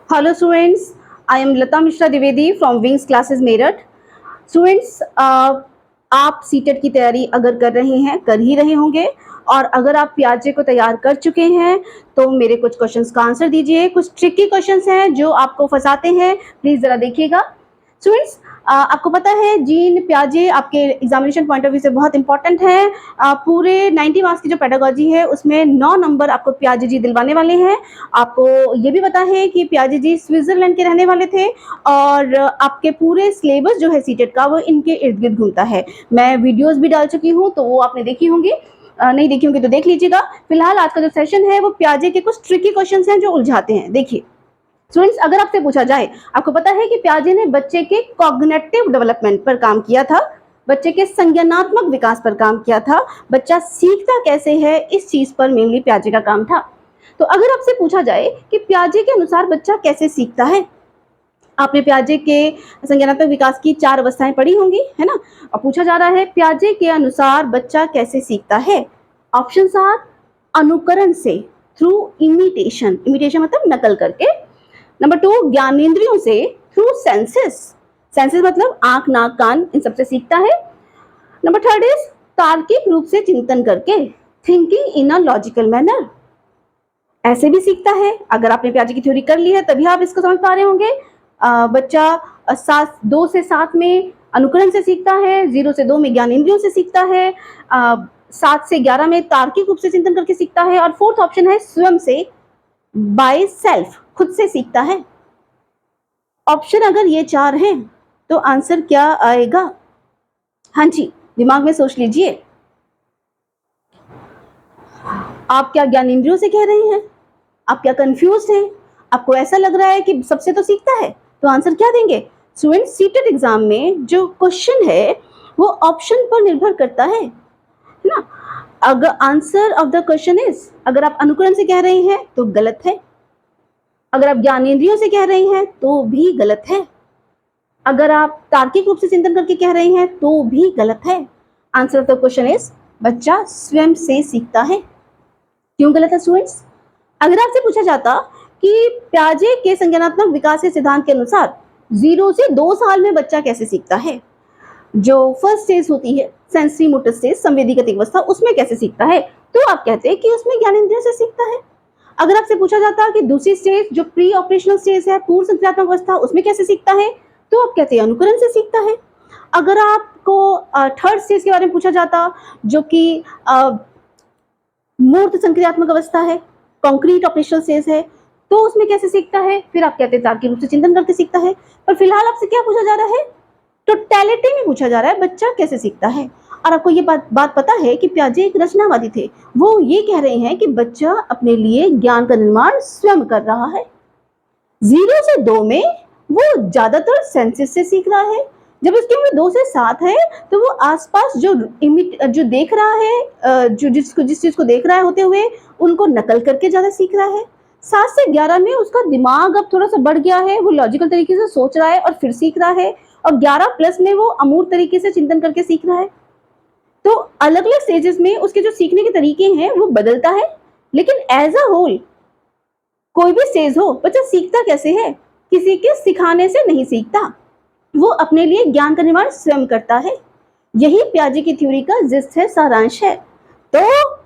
Hello students, I am Lata Mishra Dwivedi from Wings Classes Meerut. Students आप CTET की तैयारी अगर कर रहे हैं, कर ही रहे होंगे, और अगर आप पियाजे को तैयार कर चुके हैं तो मेरे कुछ क्वेश्चंस का आंसर दीजिए। कुछ ट्रिकी क्वेश्चंस हैं जो आपको फंसाते हैं, प्लीज जरा देखिएगा। स्टूडेंट्स आपको पता है जीन पियाजे आपके एग्जामिनेशन पॉइंट ऑफ व्यू से बहुत इंपॉर्टेंट है। पूरे 90 मार्क्स की जो पेडागोजी है उसमें 9 नंबर आपको पियाजे जी दिलवाने वाले हैं। आपको ये भी पता है कि पियाजे जी स्विट्जरलैंड के रहने वाले थे और आपके पूरे सिलेबस जो है सीटेट का वो इनके इर्द गिर्द घूमता है। मैं वीडियोस भी डाल चुकी हूँ तो वो आपने देखी होंगी, नहीं देखी होंगी तो देख लीजिएगा। फिलहाल आज का जो सेशन है वो पियाजे के कुछ ट्रिकी क्वेश्चंस हैं जो उलझाते हैं। देखिए स्टूडेंट्स, अगर आपसे पूछा जाए, आपको पता है कि पियाजे ने बच्चे के कॉग्निटिव डेवलपमेंट पर काम किया था, बच्चे के संज्ञानात्मक विकास पर काम किया था, बच्चा सीखता कैसे है इस चीज पर मेनली पियाजे का काम था। तो अगर आपसे पूछा जाए कि पियाजे के अनुसार बच्चा कैसे सीखता है, आपने पियाजे के संज्ञानात्मक विकास की 4 अवस्थाएं पढ़ी होंगी, है ना। और पूछा जा रहा है पियाजे के अनुसार बच्चा कैसे सीखता है। ऑप्शंस आर अनुकरण से, थ्रू इमिटेशन, इमिटेशन मतलब नकल करके। नंबर 2 ज्ञानेंद्रियों से, थ्रू सेंसेस, सेंसेस मतलब आंख नाक कान इन सबसे सीखता है। नंबर 3 इज तार्किक रूप से चिंतन करके, thinking in a logical manner, ऐसे भी सीखता है। अगर आपने पियाजे की थ्योरी कर ली है तभी आप इसको समझ पा रहे होंगे। बच्चा 2 से 7 में अनुकरण से सीखता है, 0 से 2 में ज्ञानेंद्रियों से सीखता है, 7 से 11 में तार्किक रूप से चिंतन करके सीखता है, और 4th ऑप्शन है स्वयं से, बाय सेल्फ, खुद से सीखता है। ऑप्शन अगर ये 4 हैं तो आंसर क्या आएगा? हाँ जी, दिमाग में सोच लीजिए। आप क्या ज्ञानेंद्रियों से कह रहे हैं? आप क्या कंफ्यूज हैं? आपको ऐसा लग रहा है कि सबसे तो सीखता है, तो आंसर क्या देंगे? स्टूडेंट, सीटेट एग्जाम में जो क्वेश्चन है वो ऑप्शन पर निर्भर करता है ना। अगर answer of the question is, अगर आप अनुकरण से कह रहे हैं तो गलत है, अगर आप ज्ञानेंद्रियों से कह रहे हैं तो भी गलत है, अगर आप तार्किक रूप से चिंतन करके कह रहे हैं तो भी गलत है। Answer of the question is बच्चा स्वयं से सीखता है। क्यों गलत है स्टूडेंट्स? अगर आपसे पूछा जाता कि पियाजे के संज्ञानात्मक विकास के सिद्धांत के अनुसार 0 से 2 साल में बच्चा कैसे सीखता है, जो फर्स्ट स्टेज होती है सेंसरी मोटर स्टेज, संवेदी गतिक अवस्था, उसमें कैसे सीखता है, तो आप कहते हैं कि उसमें ज्ञानेंद्रियों से सीखता है। अगर आपसे पूछा जाता कि दूसरी स्टेज जो प्री ऑपरेशनल स्टेज है, पूर्व संक्रियात्मक अवस्था, उसमें कैसे सीखता है, तो आप कहते हैं अनुकरण से सीखता है। अगर आपको थर्ड स्टेज के बारे में पूछा जाता जो कि मूर्त संक्रियात्मक अवस्था है, कॉन्क्रीट ऑपरेशनल स्टेज है, तो उसमें कैसे सीखता है, फिर आप कहते हैं तार्किक रूप से चिंतन करके सीखता है। पर फिलहाल आपसे क्या पूछा जा रहा है? टोटलिटी में पूछा जा रहा है बच्चा कैसे सीखता है। और आपको ये बात पता है कि पियाजे एक रचनावादी थे। वो ये कह रहे हैं कि बच्चा अपने लिए ज्ञान का निर्माण स्वयं कर रहा है। 0 से 2 में वो ज्यादातर सेंसेस से सीख रहा है। जब उसकी उम्र 2 से 7 है तो वो आसपास जो देख रहा है, जिस चीज को देख रहा है होते हुए, उनको नकल करके ज्यादा सीख रहा है। 7 से 11 में उसका दिमाग अब थोड़ा सा बढ़ गया है, वो लॉजिकल तरीके से सोच रहा है और फिर सीख रहा है, और 11 प्लस में वो अमूर्त तरीके से चिंतन करके सीख रहा है। तो अलग अलग स्टेजेस में उसके जो सीखने के तरीके हैं वो बदलता है, लेकिन एज अ होल कोई भी स्टेज हो, बच्चा सीखता कैसे है? किसी के सिखाने से नहीं सीखता, वो अपने लिए ज्ञान का निर्माण स्वयं करता है। यही पियाजे की थ्योरी का जिस्ट है, सारांश है। तो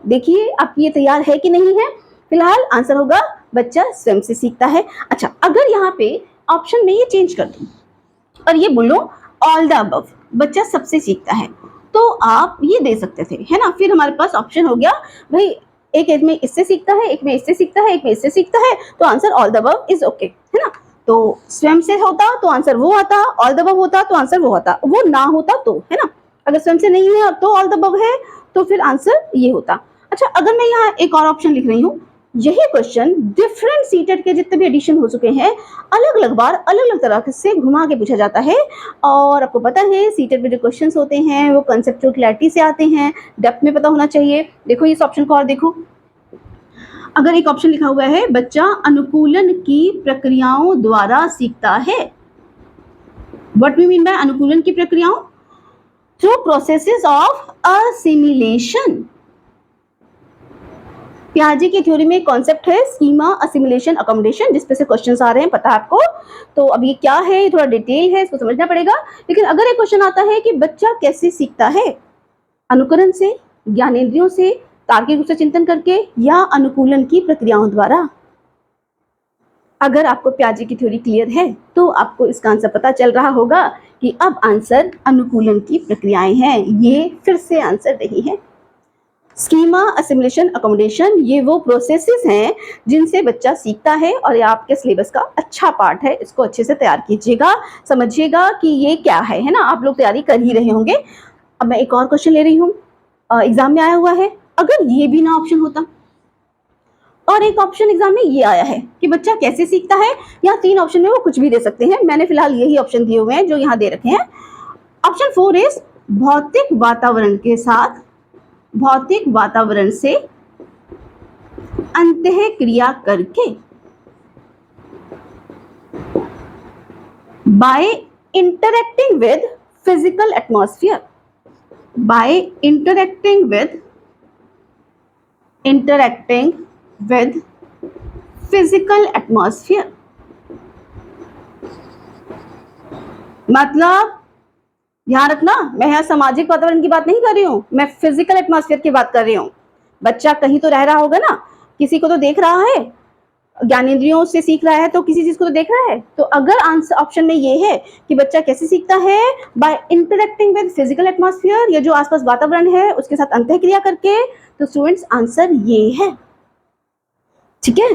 देखिए आप ये तैयार है कि नहीं है। फिलहाल आंसर होगा बच्चा स्वयं से सीखता है। अच्छा, अगर यहाँ पे ऑप्शन में ये चेंज कर दूं और ये बोलो ऑल द अबव, बच्चा सबसे सीखता है, तो आप ये दे सकते थे, है ना। फिर हमारे पास ऑप्शन हो गया भाई, एक एज में इससे सीखता है, एक में इससे सीखता है, एक में इससे सीखता है, तो answer all the above is okay, है ना। तो स्वयं से होता तो आंसर वो आता, ऑल द अबव होता तो आंसर वो आता, वो ना होता तो, है ना। अगर स्वयं से नहीं है तो ऑल द अबव है, तो फिर आंसर ये होता। अच्छा, अगर मैं यहाँ एक और ऑप्शन लिख रही हूँ, यही क्वेश्चन डिफरेंट सीटेट के जितने भी एडिशन हो चुके हैं अलग अलग बार अलग अलग तरह से घुमा के पूछा जाता है। और आपको पता है सीटेट में जो क्वेश्चंस होते हैं वो कंसेप्चुअल क्लैरिटी से आते हैं, डेप्थ में पता होना चाहिए। देखो इस ऑप्शन को और देखो, अगर एक ऑप्शन लिखा हुआ है बच्चा अनुकूलन की प्रक्रियाओं द्वारा सीखता है। व्हाट वी मीन बाय अनुकूलन की प्रक्रियाओं? Through processes of assimilation. पियाजे की थ्योरी में कॉन्सेप्ट है स्कीमा, असिमुलेशन, अकोमोडेशन, जिस पे से क्वेश्चंस आ रहे हैं, पता है आपको। तो अब ये क्या है, थोड़ा डिटेल है, इसको समझना पड़ेगा। लेकिन अगर एक क्वेश्चन आता है कि बच्चा कैसे सीखता है, अनुकरण से, ज्ञानेंद्रियों से, तार्किक रूप से चिंतन करके, या अनुकूलन की प्रक्रियाओं द्वारा, अगर आपको पियाजे की थ्योरी क्लियर है तो आपको इसका आंसर पता चल रहा होगा कि अब आंसर अनुकूलन की प्रक्रियाएं हैं। ये फिर से आंसर नहीं है। स्कीमा, असिमुलेशन, अकोमोडेशन, ये वो प्रोसेसेस हैं जिनसे बच्चा सीखता है, और ये आपके सिलेबस का अच्छा पार्ट है। इसको अच्छे से तैयार कीजिएगा, समझिएगा कि ये क्या है ना। आप लोग तैयारी कर ही रहे होंगे। अब मैं एक और क्वेश्चन ले रही हूँ, एग्जाम में आया हुआ है। अगर ये भी ना ऑप्शन होता, और एक ऑप्शन एग्जाम में ये आया है कि बच्चा कैसे सीखता है, या 3 ऑप्शन में वो कुछ भी दे सकते हैं। मैंने फिलहाल यही ऑप्शन दिए हुए हैं जो यहाँ दे रखे हैं। ऑप्शन 4 इज भौतिक वातावरण के साथ, भौतिक वातावरण से अंतः क्रिया करके, by interacting with physical atmosphere, बाय इंटरेक्टिंग with physical atmosphere। मतलब ध्यान रखना, मैं यहाँ सामाजिक वातावरण की बात नहीं कर रही हूँ, मैं फिजिकल एटमॉस्फेयर की बात कर रही हूँ। बच्चा कहीं तो रह रहा होगा ना, किसी को तो देख रहा है, ज्ञानेंद्रियों से सीख रहा है, तो किसी चीज को तो देख रहा है। तो अगर आंसर ऑप्शन में ये है कि बच्चा कैसे सीखता है, by interacting with physical atmosphere, ये जो आसपास वातावरण है उसके साथ अंतःक्रिया करके, तो स्टूडेंट्स आंसर ये है। ठीक है,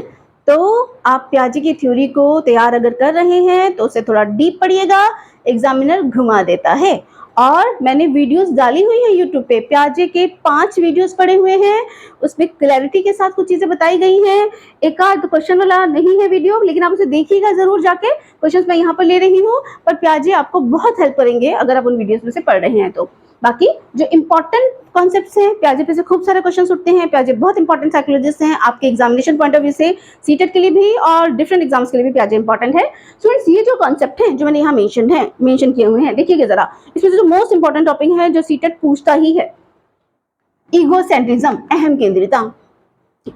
तो आप पियाजे की थ्योरी को तैयार अगर कर रहे हैं तो उसे थोड़ा डीप पढ़िएगा, एग्जामिनर घुमा देता है। और मैंने वीडियोस डाली हुई है यूट्यूब पे, पियाजे के 5 वीडियोस पड़े हुए हैं, उसमें क्लैरिटी के साथ कुछ चीजें बताई गई हैं। एक आध क्वेश्चन वाला नहीं है वीडियो, लेकिन आप उसे देखिएगा जरूर जाके। क्वेश्चंस मैं यहाँ पर ले रही हूँ, पर पियाजे आपको बहुत हेल्प करेंगे अगर आप उन वीडियोस में से पढ़ रहे हैं तो। बाकी जो इंपॉर्टेंट कॉन्सेप्ट्स हैं, पियाजे पे से खूब सारे क्वेश्चंस उठते हैं। पियाजे बहुत इंपॉर्टेंट साइकोलॉजिस्ट हैं आपके एग्जामिनेशन पॉइंट ऑफ व्यू से, सीटेट के लिए भी और डिफरेंट एग्जाम्स के लिए भी पियाजे इंपॉर्टेंट है। स्टूडेंट्स, ये जो कॉन्सेप्ट है जो मैंने यहाँ मेंशन किए हुए हैं, देखिएगा जरा, इसमें जो मोस्ट इंपॉर्टेंट टॉपिक है जो सीटेट पूछता ही है, ईगोसेंट्रिज्म, अहम केंद्रिता।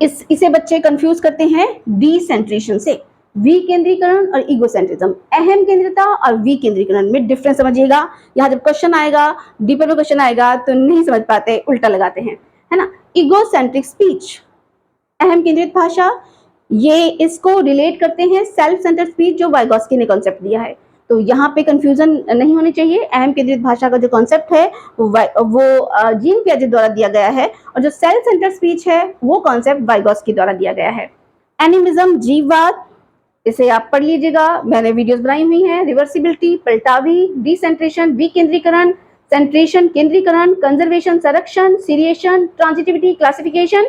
इसे बच्चे कंफ्यूज करते हैं डिसेंट्रेशन से। विकेंद्रीकरण और ईगोसेंट्रिज्म, अहम केंद्रिता और विकेंद्रीकरण में डिफरेंस समझिएगा। यहाँ जब क्वेश्चन आएगा, डीपर में क्वेश्चन आएगा तो नहीं समझ पाते, उल्टा लगाते हैं, है ना। ईगोसेंट्रिक स्पीच, अहम केंद्रित भाषा, ये इसको रिलेट करते हैं सेल्फ सेंटर्ड स्पीच जो वाइगॉस्की ने कॉन्सेप्ट दिया है। तो यहाँ पे कंफ्यूजन नहीं होनी चाहिए। अहम केंद्रित भाषा का जो कॉन्सेप्ट है वो जीन पियाजे द्वारा दिया गया है, और जो सेल्फ सेंटर्ड स्पीच है वो कॉन्सेप्ट वाइगॉस्की द्वारा दिया गया है। एनिमिज्म, जीववाद, इसे आप पढ़ लीजिएगा, मैंने वीडियोस बनाई हुई हैं। रिवर्सिबिलिटी, पलटावी, डिसेंट्रेशन, विकेंद्रीकरण, सेंट्रेशन, केंद्रीकरण, कंजर्वेशन, संरक्षण, seriation, transitivity, classification,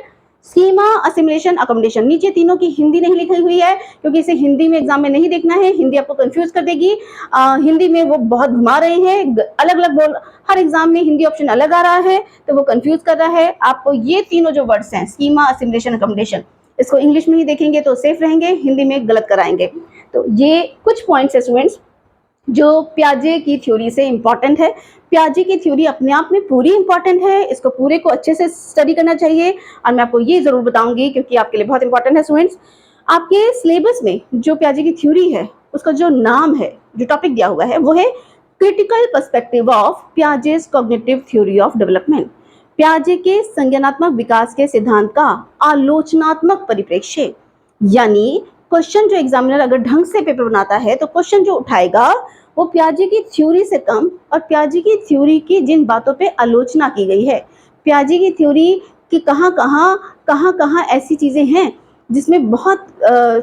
schema, assimilation, accommodation. नीचे तीनों की हिंदी नहीं लिखी हुई है क्योंकि इसे हिंदी में एग्जाम में नहीं देखना है, हिंदी आपको कंफ्यूज कर देगी। हिंदी में वो बहुत घुमा रहे हैं, अलग अलग बोल, हर एग्जाम में हिंदी ऑप्शन अलग आ रहा है तो वो कंफ्यूज कर रहा है आपको। ये तीनों जो वर्ड्स हैं, स्कीमा, असिमुलेशन, अकोमोडेशन, इसको इंग्लिश में ही देखेंगे तो सेफ रहेंगे, हिंदी में गलत कराएंगे। तो ये कुछ पॉइंट्स है स्टूडेंट्स जो पियाजे की थ्योरी से इंपॉर्टेंट है। पियाजे की थ्योरी अपने आप में पूरी इंपॉर्टेंट है, इसको पूरे को अच्छे से स्टडी करना चाहिए। और मैं आपको ये जरूर बताऊंगी क्योंकि आपके लिए बहुत इंपॉर्टेंट है स्टूडेंट्स, आपके सिलेबस में जो पियाजे की थ्योरी है उसका जो नाम है, जो टॉपिक दिया हुआ है वो है critical perspective of Piaget's cognitive theory of development. पियाजे के संज्ञानात्मक विकास के सिद्धांत का आलोचनात्मक परिप्रेक्ष्य। यानी क्वेश्चन जो एग्जामिनर अगर ढंग से पेपर बनाता है तो क्वेश्चन जो उठाएगा वो पियाजे की थ्योरी से कम, और पियाजे की थ्योरी की जिन बातों पे आलोचना की गई है, पियाजे की थ्योरी की कहाँ ऐसी चीजें हैं जिसमें बहुत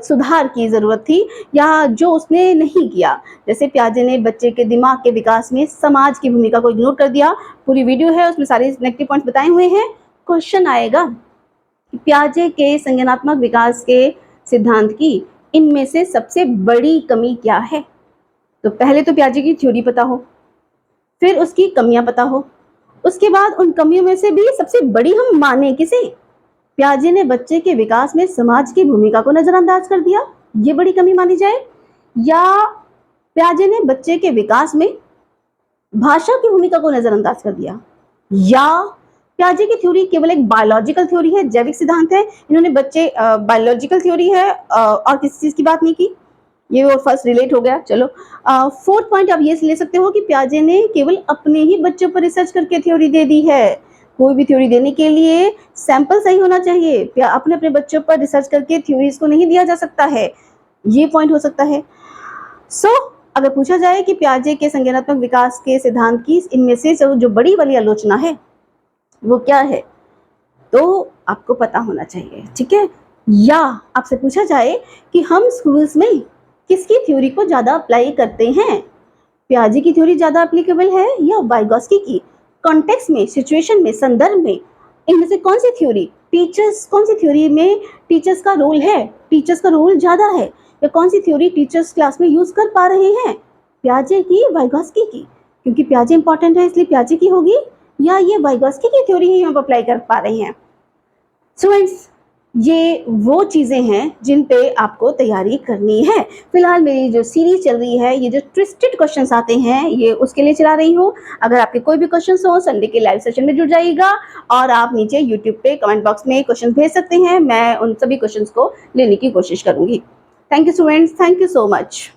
सुधार की जरूरत थी या जो उसने नहीं किया। जैसे पियाजे ने बच्चे के दिमाग के विकास में समाज की भूमिका को इग्नोर कर दिया। पूरी वीडियो है, उसमें सारे नेगेटिव पॉइंट्स बताए हुए हैं। क्वेश्चन आएगा पियाजे के संज्ञानात्मक विकास के सिद्धांत की इनमें से सबसे बड़ी कमी क्या है। तो पहले तो पियाजे की थ्योरी पता हो, फिर उसकी कमियां पता हो, उसके बाद उन कमियों में से भी सबसे बड़ी हम माने किसे। पियाजे ने बच्चे के विकास में समाज की भूमिका को नजरअंदाज कर दिया, ये बड़ी कमी मानी जाए, या पियाजे ने बच्चे के विकास में भाषा की भूमिका को नजरअंदाज कर दिया, या पियाजे की थ्योरी केवल एक बायोलॉजिकल थ्योरी है, जैविक सिद्धांत है। इन्होंने बच्चे बायोलॉजिकल थ्योरी है और किसी चीज की बात नहीं की, ये और फर्स्ट रिलेट हो गया। चलो फोर्थ पॉइंट आप ये ले सकते हो कि पियाजे ने केवल अपने ही बच्चों पर रिसर्च करके थ्योरी दे दी है। कोई भी थ्योरी देने के लिए सैंपल सही होना चाहिए, अपने अपने बच्चों पर रिसर्च करके थ्योरीज को नहीं दिया जा सकता है, ये पॉइंट हो सकता है। अगर पूछा जाए कि पियाजे के संज्ञानात्मक विकास के सिद्धांत की इनमें से जो बड़ी वाली आलोचना है वो क्या है, तो आपको पता होना चाहिए, ठीक है। या आपसे पूछा जाए कि हम स्कूल्स में किसकी थ्योरी को ज्यादा अप्लाई करते हैं, पियाजे की थ्योरी ज्यादा एप्लीकेबल है या वाइगॉस्की की, कॉन्टेक्स्ट में, सिचुएशन में, संदर्भ में, इनमें से कौन सी थ्योरी, टीचर्स कौन सी थ्योरी में टीचर्स का रोल है, टीचर्स का रोल ज्यादा है, या कौन सी थ्योरी टीचर्स क्लास में यूज कर पा रहे हैं, पियाजे की, वाइगॉस्की की, क्योंकि पियाजे इंपॉर्टेंट है इसलिए पियाजे की होगी, या ये वाइगॉस्की की थ्योरी ही हम अप्लाई कर पा रहे हैं। स्टूडेंट्स, ये वो चीजें हैं जिन पे आपको तैयारी करनी है। फिलहाल मेरी जो सीरीज चल रही है, ये जो ट्विस्टेड क्वेश्चंस आते हैं, ये उसके लिए चला रही हूँ। अगर आपके कोई भी क्वेश्चंस हो, संडे के लाइव सेशन में जुड़ जाइएगा और आप नीचे यूट्यूब पे कमेंट बॉक्स में क्वेश्चन भेज सकते हैं, मैं उन सभी क्वेश्चंस को लेने की कोशिश करूंगी। Thank you students, thank you so much.